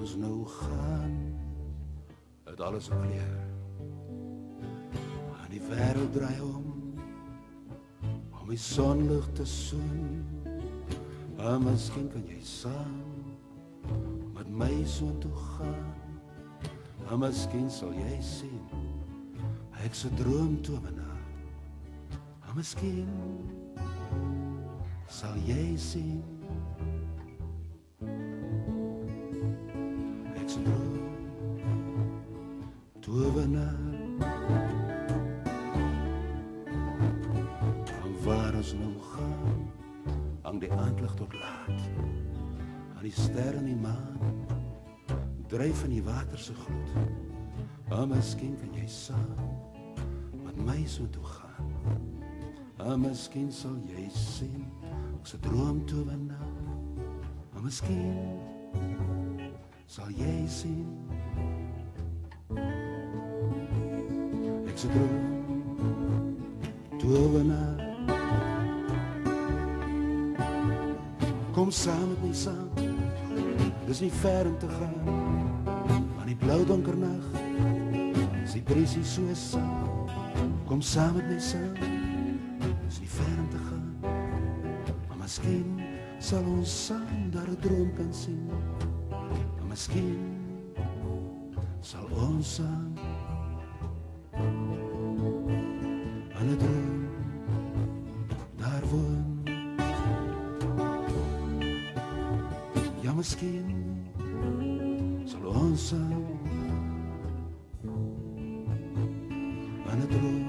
ons nou gaan, het alles kleur. En die wêreld draai om die sonlig te soen. En miskien kan jy saam met my so toe gaan. En miskien sal jy sien, ek se droomtovenaar. En miskien sal jy sien, ek se droomtovenaar. Waar ons nou gaan, hang die aandlig tot laat. Aan die ster en die maan, dryf in die water se gloed. En miskien kan jy saam met my so toe gaan. En miskien sal jy sien, ek se droomtovenaar. En miskien sal jy sien, ek se droomtovenaar. Kom saam met my saam, dis nie ver om te gaan. Aan die blou donker nag, is die briesie so saam. Kom saam met my saam, dis nie ver om te gaan. Maar miskien sal ons saam daar 'n droom kan sien. Maar miskien sal ons saam aan 'n droom daar woon. Ja, miskien sal ons saam aan 'n droom